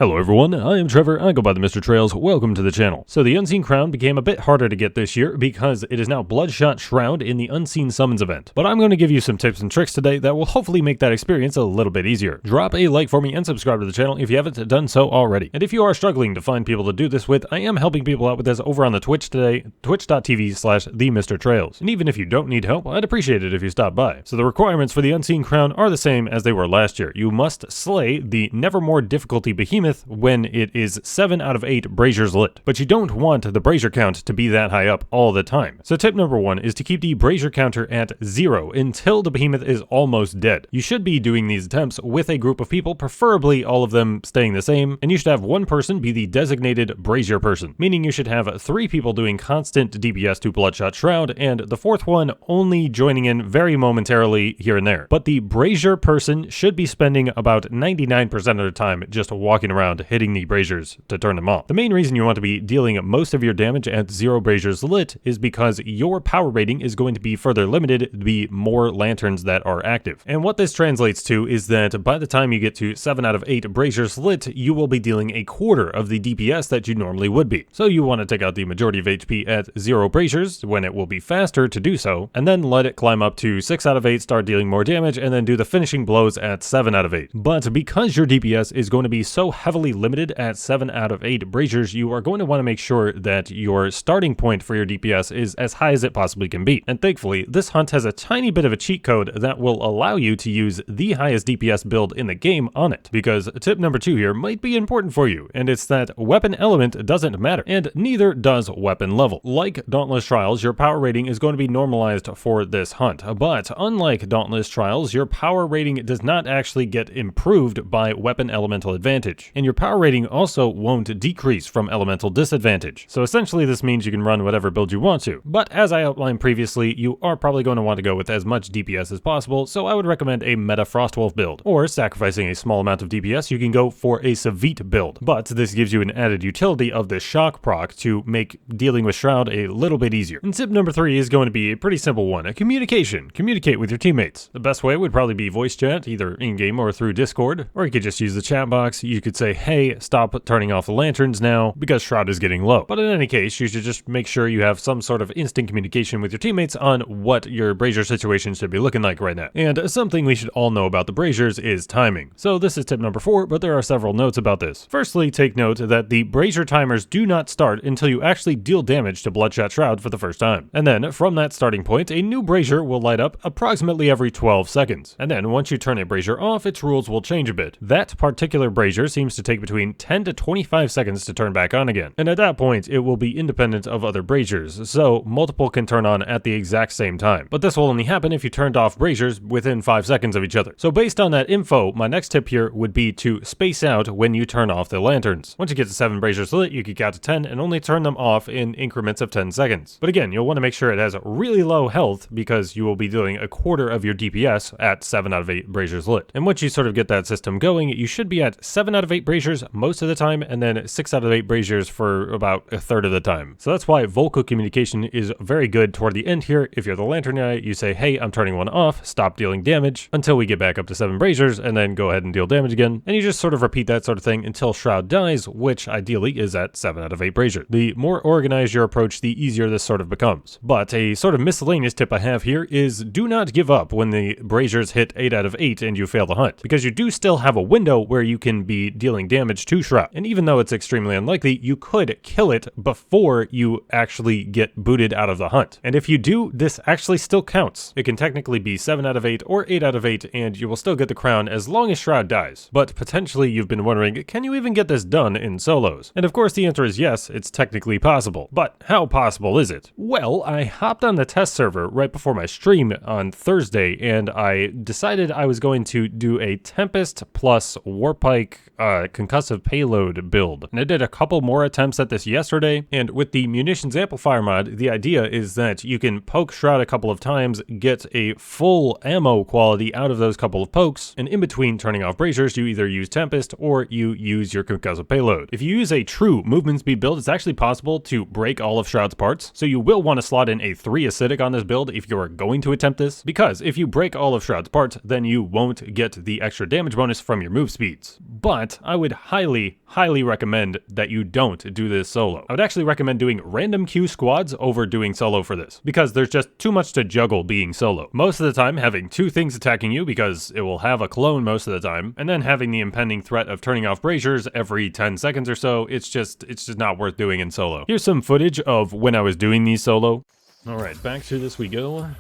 Hello everyone, I am Trevor, I go by TheMrTrails, welcome to the channel. So the Unseen Crown became a bit harder to get this year because it is now Bloodshot Shroud in the Unseen Summons event. But I'm going to give you some tips and tricks today that will hopefully make that experience a little bit easier. Drop a like for me and subscribe to the channel if you haven't done so already. And if you are struggling to find people to do this with, I am helping people out with this over on the Twitch today, twitch.tv/TheMrTrails. And even if you don't need help, I'd appreciate it if you stop by. So the requirements for the Unseen Crown are the same as they were last year. You must slay the Nevermore difficulty behemoth when it is 7 out of 8 braziers lit. But you don't want the brazier count to be that high up all the time. So tip number 1 is to keep the brazier counter at 0 until the behemoth is almost dead. You should be doing these attempts with a group of people, preferably all of them staying the same, and you should have one person be the designated brazier person, meaning you should have 3 people doing constant DPS to Bloodshot Shroud, and the 4th one only joining in very momentarily here and there. But the brazier person should be spending about 99% of their time just walking around hitting the braziers to turn them off. The main reason you want to be dealing most of your damage at 0 braziers lit is because your power rating is going to be further limited the more lanterns that are active. And what this translates to is that by the time you get to 7 out of 8 braziers lit, you will be dealing a quarter of the DPS that you normally would be. So you want to take out the majority of HP at 0 braziers when it will be faster to do so, and then let it climb up to 6 out of 8, start dealing more damage, and then do the finishing blows at 7 out of 8. But because your DPS is going to be so heavily limited at 7 out of 8 braziers, you are going to want to make sure that your starting point for your DPS is as high as it possibly can be. And thankfully, this hunt has a tiny bit of a cheat code that will allow you to use the highest DPS build in the game on it. Because tip number 2 here might be important for you, and it's that weapon element doesn't matter, and neither does weapon level. Like Dauntless Trials, your power rating is going to be normalized for this hunt, but unlike Dauntless Trials, your power rating does not actually get improved by weapon elemental advantage. And your power rating also won't decrease from elemental disadvantage. So essentially this means you can run whatever build you want to. But as I outlined previously, you are probably going to want to go with as much DPS as possible, so I would recommend a meta Frostwolf build. Or sacrificing a small amount of DPS, you can go for a Savit build. But this gives you an added utility of the shock proc to make dealing with Shroud a little bit easier. And tip number 3 is going to be a pretty simple one, a communication. Communicate with your teammates. The best way would probably be voice chat, either in-game or through Discord, or you could just use the chat box. You could say, hey, stop turning off the lanterns now because Shroud is getting low. But in any case, you should just make sure you have some sort of instant communication with your teammates on what your brazier situation should be looking like right now. And something we should all know about the braziers is timing. So this is tip number 4, but there are several notes about this. Firstly, take note that the brazier timers do not start until you actually deal damage to Bloodshot Shroud for the first time. And then from that starting point, a new brazier will light up approximately every 12 seconds. And then once you turn a brazier off, its rules will change a bit. That particular brazier seems to take between 10 to 25 seconds to turn back on again. And at that point, it will be independent of other braziers, so multiple can turn on at the exact same time. But this will only happen if you turned off braziers within 5 seconds of each other. So based on that info, my next tip here would be to space out when you turn off the lanterns. Once you get to 7 braziers lit, you can count to 10 and only turn them off in increments of 10 seconds. But again, you'll want to make sure it has really low health because you will be doing a quarter of your DPS at 7 out of 8 braziers lit. And once you sort of get that system going, you should be at 7 out of 8 braziers most of the time, and then 6 out of 8 braziers for about a third of the time. So that's why vocal communication is very good toward the end here. If you're the lantern guy, you say, hey, I'm turning one off, stop dealing damage until we get back up to 7 braziers, and then go ahead and deal damage again. And you just sort of repeat that sort of thing until Shroud dies, which ideally is at 7 out of 8 braziers. The more organized your approach, the easier this sort of becomes. But a sort of miscellaneous tip I have here is do not give up when the braziers hit 8 out of 8 and you fail the hunt, because you do still have a window where you can be dealing damage to Shroud. And even though it's extremely unlikely, you could kill it before you actually get booted out of the hunt. And if you do, this actually still counts. It can technically be 7 out of 8 or 8 out of 8, and you will still get the crown as long as Shroud dies. But potentially you've been wondering, can you even get this done in solos? And of course the answer is yes, it's technically possible. But how possible is it? Well, I hopped on the test server right before my stream on Thursday, and I decided I was going to do a Tempest plus Warpike concussive payload build. And I did a couple more attempts at this yesterday, and with the munitions amplifier mod, the idea is that you can poke Shroud a couple of times, get a full ammo quality out of those couple of pokes, and in between turning off braziers, you either use Tempest or you use your concussive payload. If you use a true movement speed build, it's actually possible to break all of Shroud's parts, so you will want to slot in a 3 acidic on this build if you are going to attempt this, because if you break all of Shroud's parts, then you won't get the extra damage bonus from your move speeds. But I would highly recommend that you don't do this solo. I would actually recommend doing random queue squads over doing solo for this, because there's just too much to juggle being solo. Most of the time having two things attacking you, because it will have a clone most of the time, and then having the impending threat of turning off braziers every 10 seconds or so, it's just not worth doing in solo. Here's some footage of when I was doing these solo. Alright, back to this we go.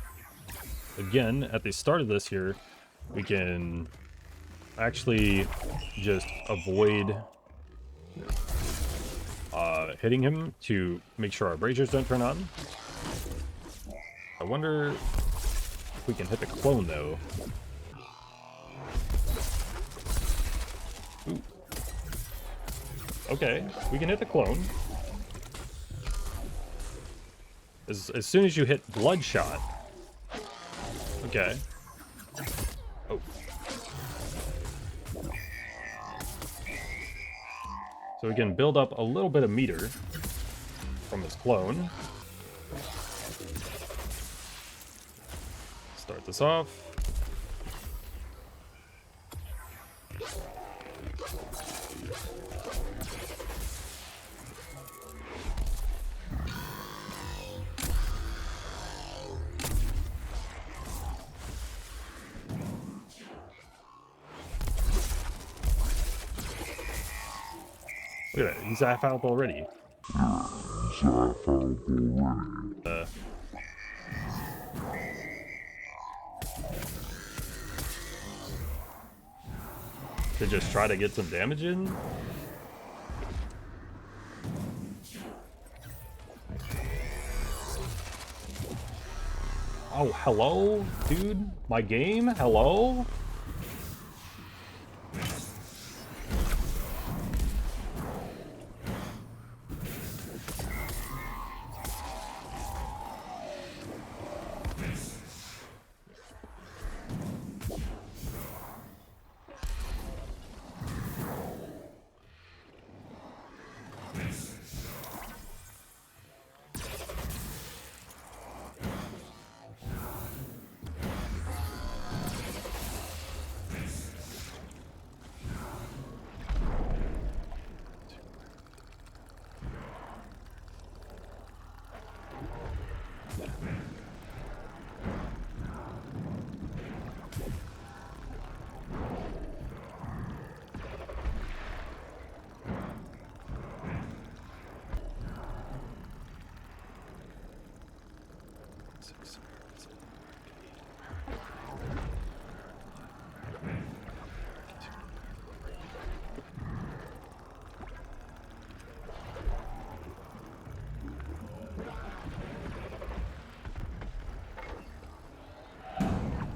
Again, at the start of this here, we can actually just avoid hitting him to make sure our braziers don't turn on. I wonder if we can hit the clone though. Ooh. Okay, we can hit the clone. As soon as you hit Bloodshot. Okay. Oh. So we can build up a little bit of meter from this clone. Start this off. Look at that, he's half out already. To just try to get some damage in? Oh, hello, dude? My game? Hello?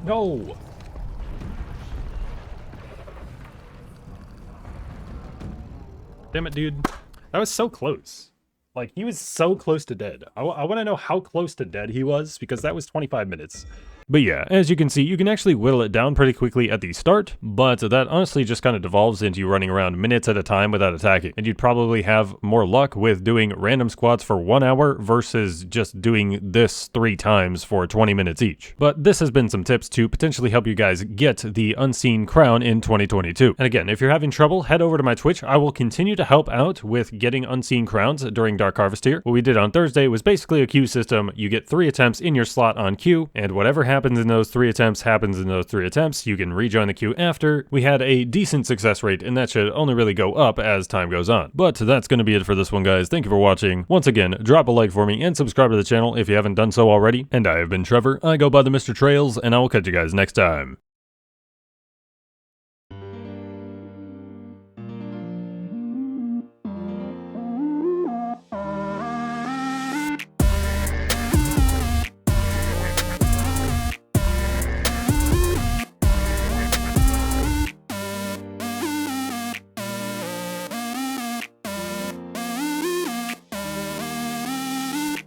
No! Damn it, dude. That was so close. Like, he was so close to dead. I want to know how close to dead he was, because that was 25 minutes. But yeah, as you can see, you can actually whittle it down pretty quickly at the start, but that honestly just kind of devolves into you running around minutes at a time without attacking. And you'd probably have more luck with doing random squads for 1 hour versus just doing this 3 times for 20 minutes each. But this has been some tips to potentially help you guys get the Unseen Crown in 2022. And again, if you're having trouble, head over to my Twitch. I will continue to help out with getting Unseen Crowns during Dark Harvest here. What we did on Thursday was basically a queue system. You get 3 attempts in your slot on queue, and whatever happens in those 3 attempts happens in those 3 attempts. You can rejoin the queue after. We had a decent success rate, and that should only really go up as time goes on. But that's going to be it for this one, guys. Thank you for watching. Once again, drop a like for me and subscribe to the channel if you haven't done so already. And I have been Trevor. I go by TheMrTrails, and I will catch you guys next time.